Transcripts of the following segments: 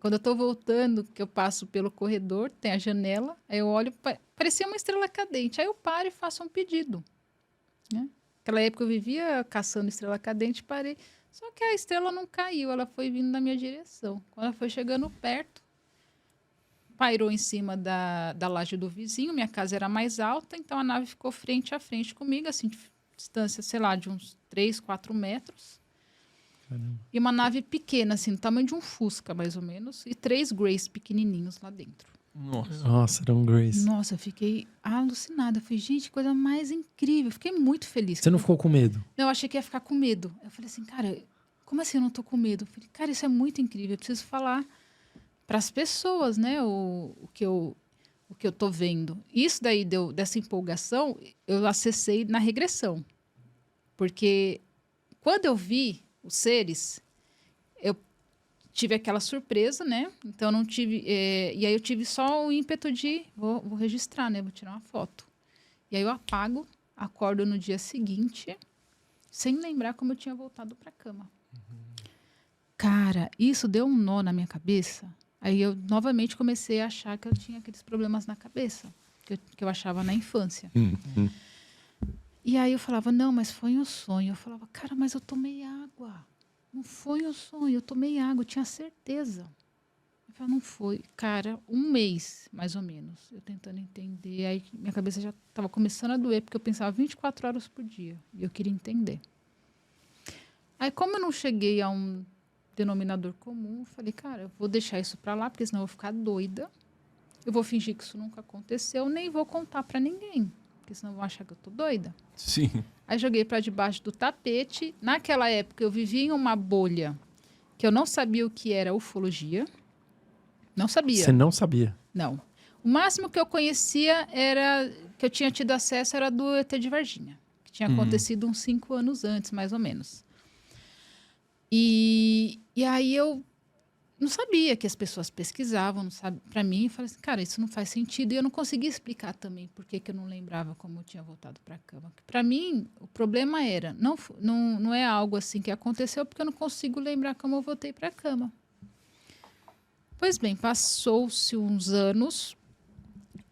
Quando eu tô voltando, que eu passo pelo corredor, tem a janela, aí eu olho, parecia uma estrela cadente. Aí eu paro e faço um pedido, né? Naquela época eu vivia caçando estrela cadente, parei. Só que a estrela não caiu, ela foi vindo na minha direção. Quando ela foi chegando perto, pairou em cima da laje do vizinho. Minha casa era mais alta, então a nave ficou frente a frente comigo, assim, de distância, sei lá, de uns 3, 4 metros. Caramba. E uma nave pequena, assim, do tamanho de um Fusca, mais ou menos. E 3 Grays pequenininhos lá dentro. Nossa, era um Grace. Nossa, eu fiquei alucinada. Eu falei, gente, que coisa mais incrível. Eu fiquei muito feliz. Você não ficou com medo? Não, eu achei que ia ficar com medo. Eu falei assim, cara, como assim eu não tô com medo? Eu falei, cara, isso é muito incrível. Eu preciso falar para as pessoas, né, o que eu tô vendo. Isso daí dessa empolgação, eu acessei na regressão. Porque quando eu vi os seres, eu tive aquela surpresa, né? Então eu não tive. E aí eu tive só o ímpeto de vou registrar, né? Vou tirar uma foto. E aí eu apago, acordo no dia seguinte, sem lembrar como eu tinha voltado para a cama. Cara, isso deu um nó na minha cabeça. Aí eu novamente comecei a achar que eu tinha aqueles problemas na cabeça, que eu achava na infância. E aí eu falava, não, mas foi um sonho. Eu falava, cara, mas eu tomei água. Não foi um sonho, eu tomei água, eu tinha certeza. Eu falava, não foi. Cara, um mês, mais ou menos, eu tentando entender. Aí minha cabeça já estava começando a doer, porque eu pensava 24 horas por dia. E eu queria entender. Aí, como eu não cheguei a um denominador comum, eu falei, cara, eu vou deixar isso para lá, porque senão eu vou ficar doida. Eu vou fingir que isso nunca aconteceu, nem vou contar para ninguém, porque senão vão achar que eu tô doida. Sim. Aí joguei para debaixo do tapete. Naquela época eu vivia em uma bolha que eu não sabia o que era ufologia. Não sabia. Você não sabia? Não. O máximo que eu conhecia era que eu tinha tido acesso era do ET de Varginha, que tinha acontecido uns 5 anos antes, mais ou menos. E aí eu não sabia que as pessoas pesquisavam, não sabe, para mim, eu falei assim, cara, isso não faz sentido. E eu não conseguia explicar também por que eu não lembrava como eu tinha voltado para a cama. Para mim, o problema era, não é algo assim que aconteceu, porque eu não consigo lembrar como eu voltei para a cama. Pois bem, passou-se uns anos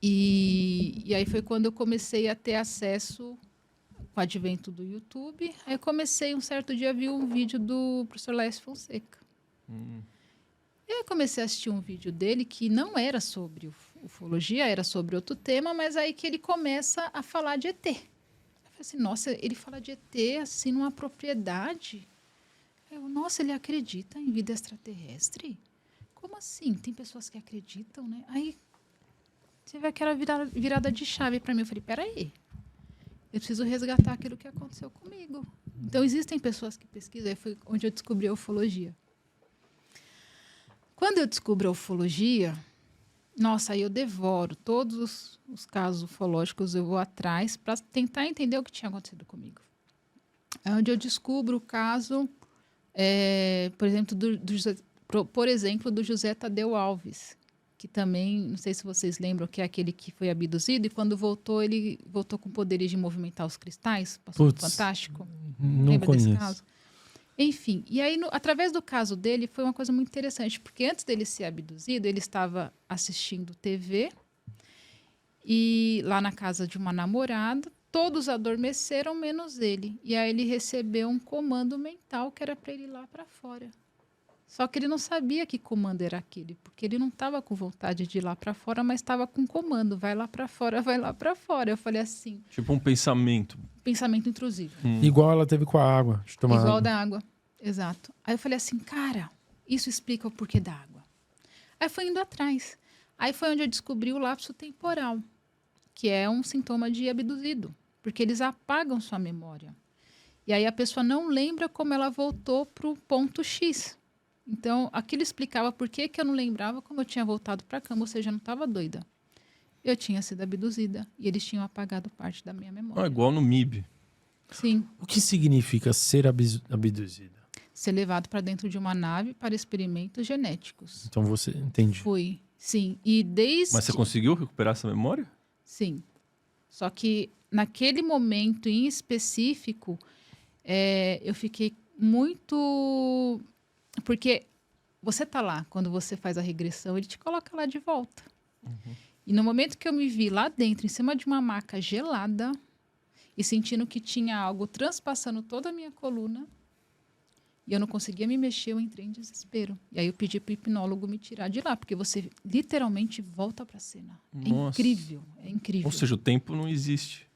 e aí foi quando eu comecei a ter acesso com o advento do YouTube. Aí eu comecei um certo dia a ver um vídeo do professor Laércio Fonseca. E aí eu comecei a assistir um vídeo dele que não era sobre ufologia, era sobre outro tema, mas aí que ele começa a falar de ET. Eu falei assim, nossa, ele fala de ET assim numa propriedade. Nossa, ele acredita em vida extraterrestre? Como assim? Tem pessoas que acreditam, né? Aí você vê aquela virada de chave para mim. Eu falei, peraí, eu preciso resgatar aquilo que aconteceu comigo. Então, existem pessoas que pesquisam. Aí foi onde eu descobri a ufologia. Quando eu descubro a ufologia, nossa, aí eu devoro todos os casos ufológicos, eu vou atrás para tentar entender o que tinha acontecido comigo. É onde eu descubro o caso, por exemplo, do José Tadeu Alves, que também, não sei se vocês lembram, que é aquele que foi abduzido e quando voltou, ele voltou com poderes de movimentar os cristais, passou no Fantástico. Não Lembra conheço. desse caso? Enfim, e aí, através do caso dele, foi uma coisa muito interessante, porque antes dele ser abduzido, ele estava assistindo TV e lá na casa de uma namorada, todos adormeceram, menos ele. E aí ele recebeu um comando mental que era para ele ir lá para fora. Só que ele não sabia que comando era aquele, porque ele não estava com vontade de ir lá para fora, mas estava com comando, vai lá para fora, vai lá para fora. Eu falei assim... Tipo um pensamento. Pensamento intrusivo. Igual ela teve com a água. De tomar Igual água. da água, exato. Aí eu falei assim, cara, isso explica o porquê da água. Aí foi indo atrás. Aí foi onde eu descobri o lapso temporal, que é um sintoma de abduzido, porque eles apagam sua memória. E aí a pessoa não lembra como ela voltou para o ponto X. Então, aquilo explicava por que eu não lembrava como eu tinha voltado para a cama, ou seja, eu não estava doida. Eu tinha sido abduzida e eles tinham apagado parte da minha memória. Igual no MIB. Sim. O que significa ser abduzida? Ser levado para dentro de uma nave para experimentos genéticos. Então você entende. Fui, sim. E desde... Mas você conseguiu recuperar essa memória? Sim. Só que naquele momento em específico, eu fiquei muito... Porque você tá lá, quando você faz a regressão, ele te coloca lá de volta. E no momento que eu me vi lá dentro, em cima de uma maca gelada, e sentindo que tinha algo transpassando toda a minha coluna, e eu não conseguia me mexer, eu entrei em desespero. E aí eu pedi pro hipnólogo me tirar de lá, porque você literalmente volta pra cena. É Nossa. incrível, é incrível. Ou seja, o tempo não existe.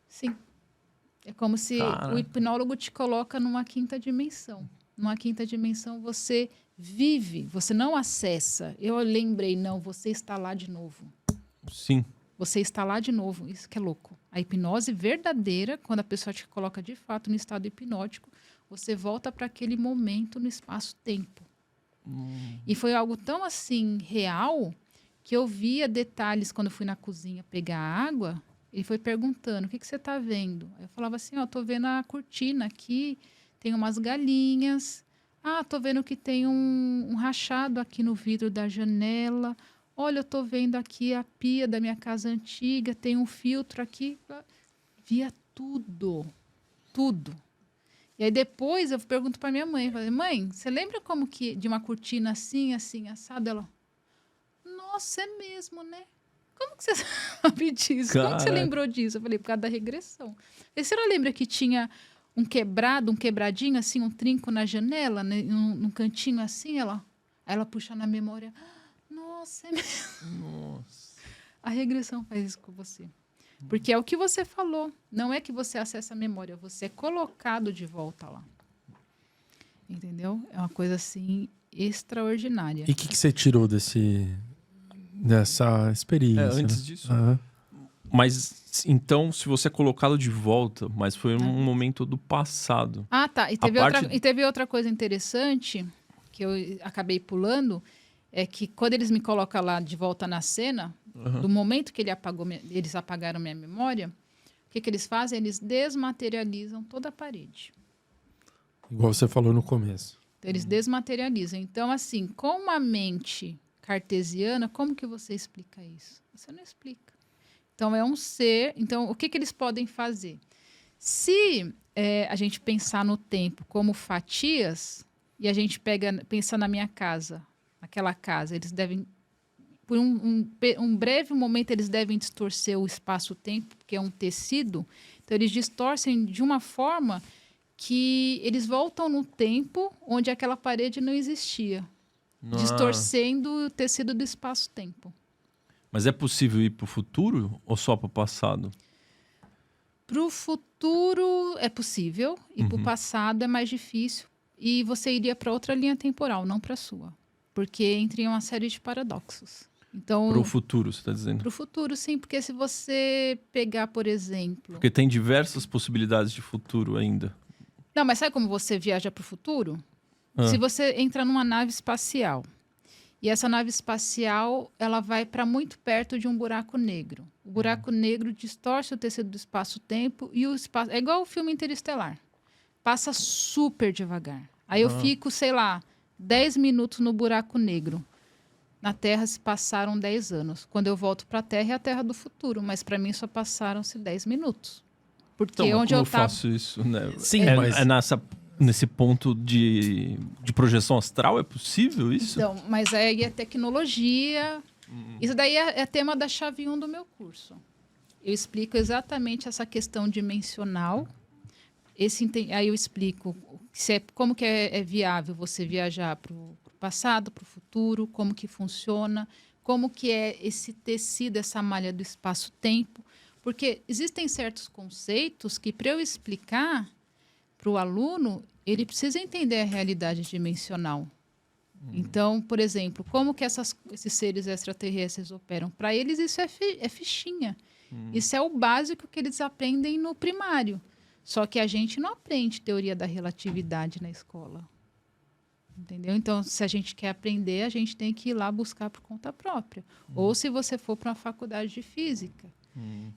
Sim. É como se Cara. o hipnólogo te coloca numa quinta dimensão. Numa quinta dimensão você vive, você não acessa. Eu lembrei, não, você está lá de novo. Sim. Você está lá de novo, isso que é louco. A hipnose verdadeira, quando a pessoa te coloca de fato no estado hipnótico, você volta para aquele momento no espaço-tempo. E foi algo tão assim real que eu via detalhes quando eu fui na cozinha pegar água. Ele foi perguntando: o que você está vendo? Eu falava assim: ó, tô vendo a cortina aqui, tem umas galinhas. Ah, tô vendo que tem um rachado aqui no vidro da janela. Olha, eu tô vendo aqui a pia da minha casa antiga, tem um filtro aqui. Via tudo, tudo. E aí depois eu pergunto para minha mãe, falei: mãe, você lembra como que de uma cortina assim, assim, assada? Ela: nossa, é mesmo, né? Como que você sabe disso? Como que você lembrou disso? Eu falei: por causa da regressão. E você não lembra que tinha um quebradinho, assim, um trinco na janela, né? Num cantinho assim? Aí ela puxa na memória: nossa, é mesmo. Nossa. A regressão faz isso com você. Porque é o que você falou. Não é que você acessa a memória, você é colocado de volta lá. Entendeu? É uma coisa, assim, extraordinária. E o que você tirou dessa experiência? Antes né? disso. Mas, então, se você é colocado de volta, mas foi um momento do passado. Ah, tá. E teve outra coisa interessante que eu acabei pulando, é que quando eles me colocam lá de volta na cena, do momento que eles apagaram minha memória, o que eles fazem? Eles desmaterializam toda a parede. Igual você falou no começo. Então, eles desmaterializam. Então, assim, com uma mente cartesiana, como que você explica isso? Você não explica. Então, é um ser... Então, o que eles podem fazer? Se a gente pensar no tempo como fatias, e a gente pensa na minha casa, naquela casa, eles devem... Por um breve momento, eles devem distorcer o espaço-tempo, que é um tecido. Então, eles distorcem de uma forma que eles voltam no tempo onde aquela parede não existia. Distorcendo o tecido do espaço-tempo. Mas é possível ir para o futuro ou só para o passado? Para o futuro é possível, e para o passado é mais difícil. E você iria para outra linha temporal, não para a sua. Porque entra em uma série de paradoxos. Então, Para o futuro, você está dizendo? Para o futuro, sim. Porque se você pegar, por exemplo... Porque tem diversas possibilidades de futuro ainda. Não, mas sabe como você viaja para o futuro? Se você entra numa nave espacial, e essa nave espacial ela vai para muito perto de um buraco negro. O buraco negro distorce o tecido do espaço-tempo e o espaço... É igual o filme Interestelar. Passa super devagar. Aí eu fico, sei lá, 10 minutos no buraco negro. Na Terra se passaram 10 anos. Quando eu volto para a Terra, é a Terra do futuro. Mas para mim só passaram-se 10 minutos. Porque então, onde como eu tava... faço isso, né? Sim, mas... Nesse ponto de projeção astral, é possível isso? Então, mas aí é tecnologia. Isso daí é tema da chave 1 do meu curso. Eu explico exatamente essa questão dimensional. Aí eu explico como que é viável você viajar para o passado, para o futuro, como que funciona, como que é esse tecido, essa malha do espaço-tempo. Porque existem certos conceitos que, para eu explicar para o aluno, ele precisa entender a realidade dimensional. Então, por exemplo, como que esses seres extraterrestres operam? Para eles, isso é fichinha. Isso é o básico que eles aprendem no primário. Só que a gente não aprende teoria da relatividade na escola. Entendeu? Então, se a gente quer aprender, a gente tem que ir lá buscar por conta própria. Ou se você for para uma faculdade de física.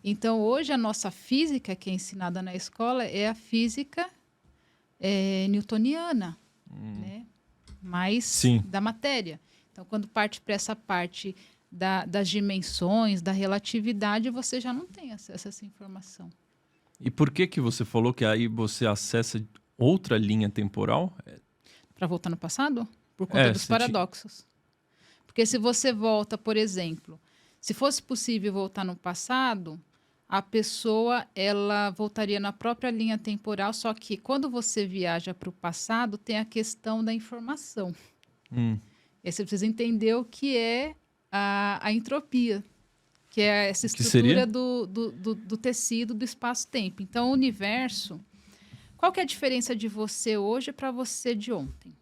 Então, hoje, a nossa física que é ensinada na escola é a física newtoniana, né? Mais da matéria. Então, quando parte para essa parte das dimensões, da relatividade, você já não tem acesso a essa informação. E por que você falou que aí você acessa outra linha temporal? Para voltar no passado? por conta dos você paradoxos. Porque se você volta, por exemplo, se fosse possível voltar no passado, a pessoa ela voltaria na própria linha temporal, só que quando você viaja para o passado, tem a questão da informação. E aí você precisa entender o que é a entropia, que é essa estrutura do tecido do espaço-tempo. Então, o universo... Qual que é a diferença de você hoje para você de ontem?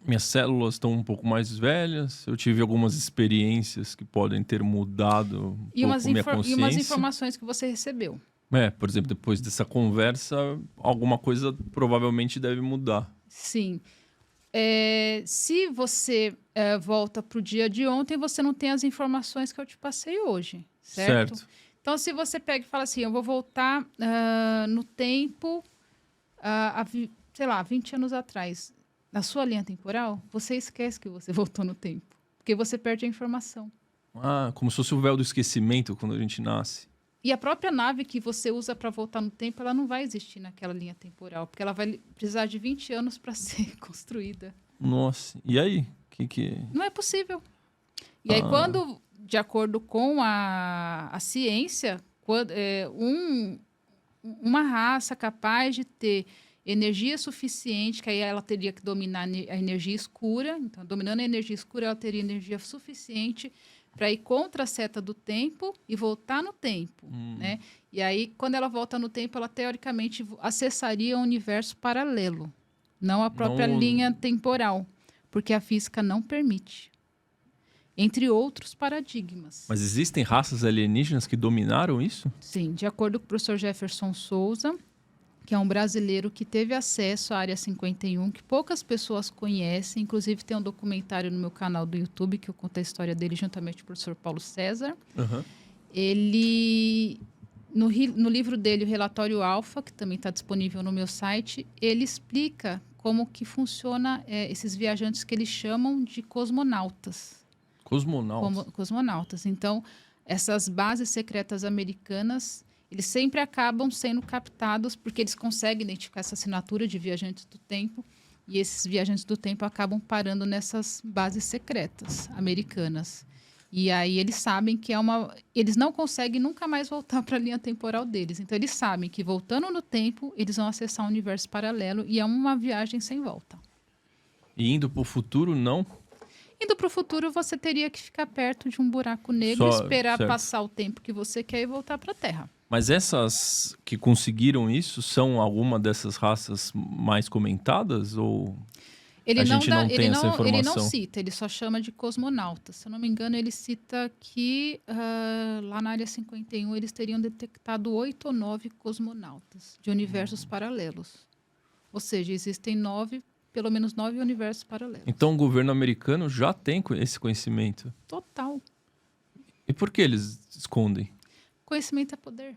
Minhas células estão um pouco mais velhas, eu tive algumas experiências que podem ter mudado minha consciência. E umas informações que você recebeu. Por exemplo, depois dessa conversa, alguma coisa provavelmente deve mudar. Sim. Se você volta para o dia de ontem, você não tem as informações que eu te passei hoje, certo? Então, se você pega e fala assim, eu vou voltar no tempo, sei lá, 20 anos atrás, na sua linha temporal, você esquece que você voltou no tempo, porque você perde a informação. Como se fosse o véu do esquecimento quando a gente nasce. E a própria nave que você usa para voltar no tempo, ela não vai existir naquela linha temporal, porque ela vai precisar de 20 anos para ser construída. Nossa, e aí? Não é possível. E aí, quando, de acordo com a ciência, uma raça capaz de ter energia suficiente, que aí ela teria que dominar a energia escura, então, dominando a energia escura, ela teria energia suficiente para ir contra a seta do tempo e voltar no tempo, né? E aí, quando ela volta no tempo, ela teoricamente acessaria um universo paralelo, não a própria linha temporal, porque a física não permite. Entre outros paradigmas. Mas existem raças alienígenas que dominaram isso? Sim, de acordo com o professor Jefferson Souza, que é um brasileiro que teve acesso à Área 51, que poucas pessoas conhecem. Inclusive, tem um documentário no meu canal do YouTube, que eu conto a história dele juntamente com o professor Paulo César. Ele, no livro dele, o Relatório Alfa, que também está disponível no meu site, ele explica como que funciona esses viajantes que eles chamam de cosmonautas. Cosmonautas. Então, essas bases secretas americanas, eles sempre acabam sendo captados porque eles conseguem identificar essa assinatura de viajantes do tempo e esses viajantes do tempo acabam parando nessas bases secretas americanas. E aí eles sabem que eles não conseguem nunca mais voltar para a linha temporal deles. Então, eles sabem que voltando no tempo, eles vão acessar um universo paralelo e é uma viagem sem volta. E indo para o futuro, não? Indo para o futuro, você teria que ficar perto de um buraco negro, esperar passar o tempo que você quer e voltar para a Terra. Mas essas que conseguiram isso são alguma dessas raças mais comentadas? Ou a gente não tem essa informação? Ele não cita, ele só chama de cosmonautas. Se eu não me engano, ele cita que lá na Área 51 eles teriam detectado 8 ou 9 cosmonautas de universos paralelos. Ou seja, existem pelo menos 9 universos paralelos. Então o governo americano já tem esse conhecimento? Total. E por que eles escondem? Conhecimento é poder.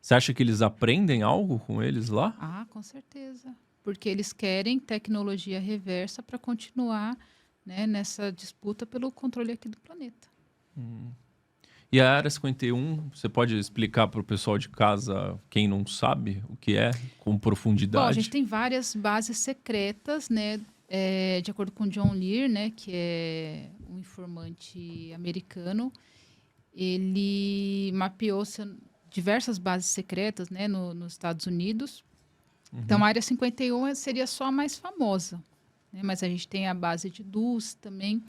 Você acha que eles aprendem algo com eles lá? Com certeza. Porque eles querem tecnologia reversa para continuar, né, nessa disputa pelo controle aqui do planeta. E a Área 51, você pode explicar para o pessoal de casa, quem não sabe, o que é, com profundidade? Bom, a gente tem várias bases secretas, né? De acordo com John Lear, né, que é um informante americano, ele mapeou diversas bases secretas, né, nos Estados Unidos. Então, a Área 51 seria só a mais famosa, né? Mas a gente tem a base de Dulce também.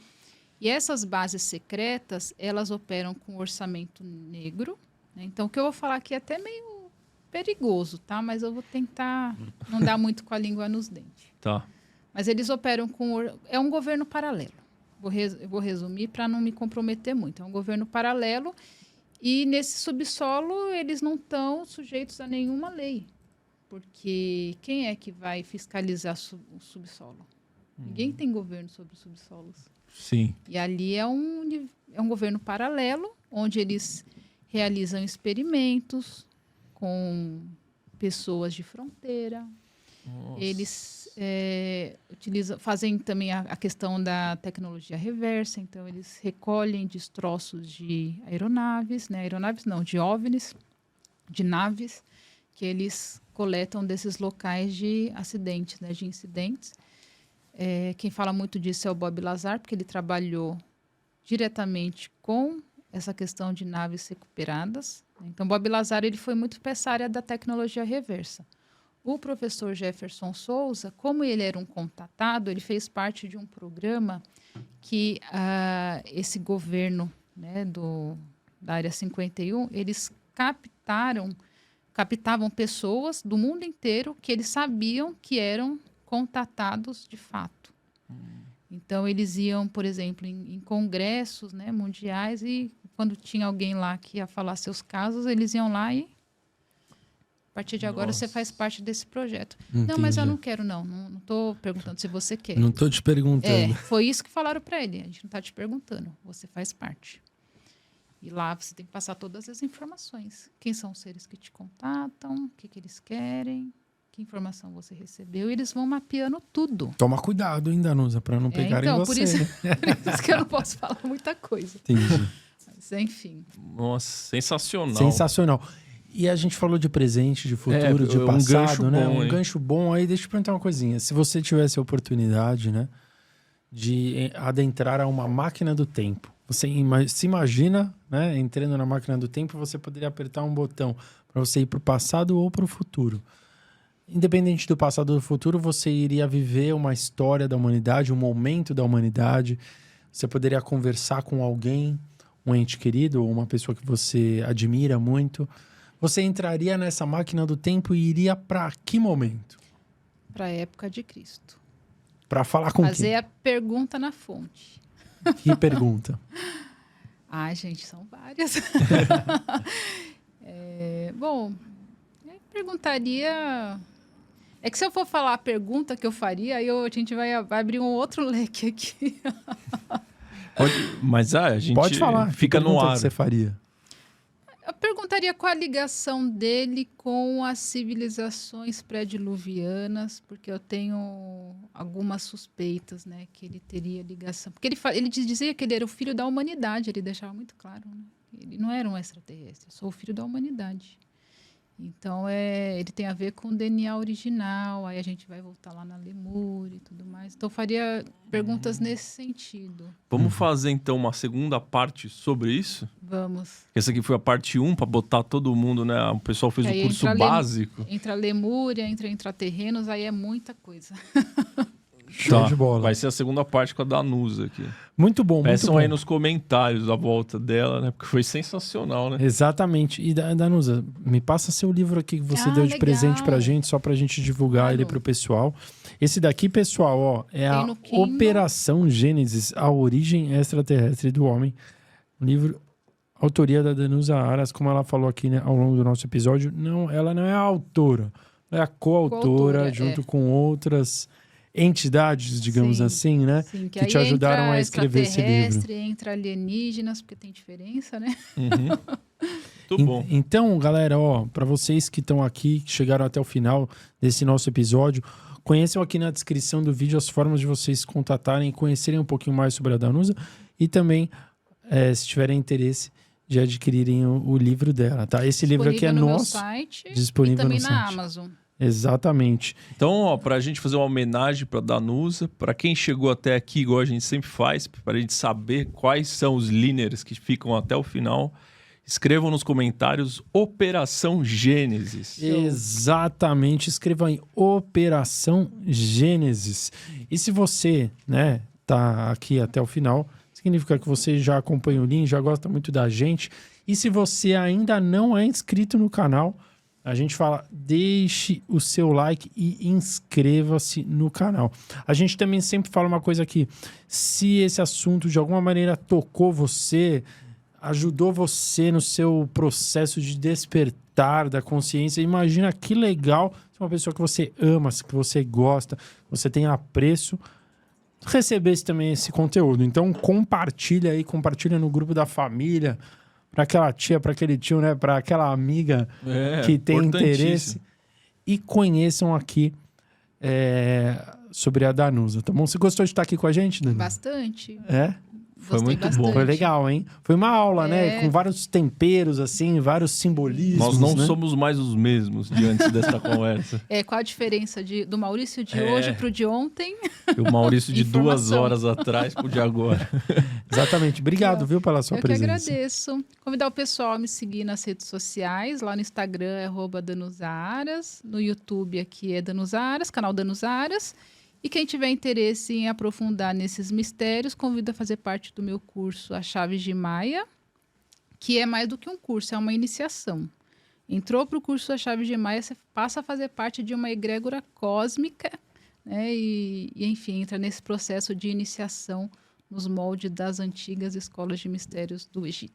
E essas bases secretas, elas operam com orçamento negro, né? Então, o que eu vou falar aqui é até meio perigoso, tá? Mas eu vou tentar não dar muito com a língua nos dentes. Tá. Mas eles operam é um governo paralelo. Eu vou resumir para não me comprometer muito. É um governo paralelo e nesse subsolo eles não estão sujeitos a nenhuma lei. Porque quem é que vai fiscalizar o subsolo? Ninguém tem governo sobre os subsolos. Sim. E ali é um governo paralelo, onde eles realizam experimentos com pessoas de fronteira. Nossa. Eles fazem também a questão da tecnologia reversa, então eles recolhem destroços de aeronaves, né? Aeronaves não, de OVNIs, de naves, que eles coletam desses locais de acidentes, né, de incidentes. Quem fala muito disso é o Bob Lazar, porque ele trabalhou diretamente com essa questão de naves recuperadas. Então, Bob Lazar ele foi muito para essa área da tecnologia reversa. O professor Jefferson Souza, como ele era um contatado, ele fez parte de um programa que esse governo, né, da Área 51, eles captavam pessoas do mundo inteiro que eles sabiam que eram contatados de fato. Então, eles iam, por exemplo, em congressos, né, mundiais, e quando tinha alguém lá que ia falar seus casos, eles iam lá e a partir de agora você faz parte desse projeto. Entendi. Não, mas eu não quero, não estou perguntando se você quer. Não estou te perguntando. Foi isso que falaram para ele. A gente não está te perguntando, você faz parte. E lá você tem que passar todas as informações. Quem são os seres que te contatam, o que eles querem, que informação você recebeu. E eles vão mapeando tudo. Toma cuidado, hein, Danusa, para não pegarem então, você. Por isso que eu não posso falar muita coisa. Entendi. Mas, enfim. Nossa, sensacional. Sensacional. E a gente falou de presente, de futuro, de passado, né? Um gancho bom. Aí deixa eu perguntar uma coisinha. Se você tivesse a oportunidade, né, de adentrar a uma máquina do tempo, você se imagina, né, entrando na máquina do tempo, você poderia apertar um botão para você ir para o passado ou para o futuro. Independente do passado ou do futuro, você iria viver uma história da humanidade, um momento da humanidade. Você poderia conversar com alguém, um ente querido ou uma pessoa que você admira muito. Você entraria nessa máquina do tempo e iria para que momento? Para a época de Cristo. Para falar com quem? Fazer a pergunta na fonte. Que pergunta? Gente, são várias. Bom, eu perguntaria... É que se eu for falar a pergunta que eu faria, aí a gente vai abrir um outro leque aqui. Mas a gente pode falar. Fica no ar. Que você faria? Eu perguntaria qual a ligação dele com as civilizações pré-diluvianas, porque eu tenho algumas suspeitas, né, que ele teria ligação. Porque ele dizia que ele era o filho da humanidade, ele deixava muito claro, né? Ele não era um extraterrestre, eu sou o filho da humanidade. Então, ele tem a ver com o DNA original, aí a gente vai voltar lá na Lemúria e tudo mais. Então, eu faria perguntas nesse sentido. Vamos fazer, então, uma segunda parte sobre isso? Vamos. Essa aqui foi a parte 1, para botar todo mundo, né? O pessoal fez o curso básico. Entre a Lemúria, entre intraterrenos, aí é muita coisa. Show de bola. Vai ser a segunda parte com a Danusa aqui. Muito bom, Peçam aí nos comentários a volta dela, né? Porque foi sensacional, né? Exatamente. E Danusa, me passa seu livro aqui que você deu de presente pra gente, só pra gente divulgar ele pro pessoal. Esse daqui, pessoal, ó, é a Operação Gênesis, a origem extraterrestre do homem. Um livro, autoria da Danusa Aras, como ela falou aqui, né, ao longo do nosso episódio. Não, ela não é a autora, ela é a coautora, junto com outras entidades, digamos assim, né? Sim, que te ajudaram a escrever esse livro. Entre alienígenas, porque tem diferença, né? Muito bom. Então, galera, ó, para vocês que estão aqui, que chegaram até o final desse nosso episódio, conheçam aqui na descrição do vídeo as formas de vocês contatarem e conhecerem um pouquinho mais sobre a Danusa e também, se tiverem interesse, de adquirirem o livro dela, tá? Esse livro aqui é nosso, site, disponível e também no na site. Amazon. Exatamente. Então, ó, pra gente fazer uma homenagem pra Danusa, pra quem chegou até aqui, igual a gente sempre faz, pra gente saber quais são os listeners que ficam até o final, escrevam nos comentários Operação Gênesis. Exatamente, escrevam aí Operação Gênesis. E se você, né, tá aqui até o final, significa que você já acompanha o link, já gosta muito da gente. E se você ainda não é inscrito no canal, a gente fala, deixe o seu like e inscreva-se no canal. A gente também sempre fala uma coisa aqui, se esse assunto de alguma maneira tocou você, ajudou você no seu processo de despertar da consciência, imagina que legal se uma pessoa que você ama, que você gosta, você tem apreço, recebesse também esse conteúdo. Então compartilha aí, compartilha no grupo da família, para aquela tia, para aquele tio, né? Para aquela amiga que tem interesse. E conheçam aqui sobre a Danusa, tá bom? Você gostou de estar aqui com a gente, Danusa? Bastante. É? Foi Gostei muito bom. bastante. Foi legal, hein? Foi uma aula, né? É. Com vários temperos, assim, vários simbolismos. Nós não né? somos mais os mesmos diante dessa conversa. Qual a diferença do Maurício de É. hoje pro de ontem? E o Maurício de 2 Informação. horas atrás pro de agora. Exatamente. Obrigado, viu, pela sua Eu que presença. agradeço. Convidar o pessoal a me seguir nas redes sociais. Lá no Instagram é @Danusaras. No YouTube aqui é Danusaras, canal Danusaras. E quem tiver interesse em aprofundar nesses mistérios, convido a fazer parte do meu curso A Chaves de Maia, que é mais do que um curso, é uma iniciação. Entrou para o curso A Chaves de Maia, você passa a fazer parte de uma egrégora cósmica, né? Enfim, entra nesse processo de iniciação nos moldes das antigas escolas de mistérios do Egito.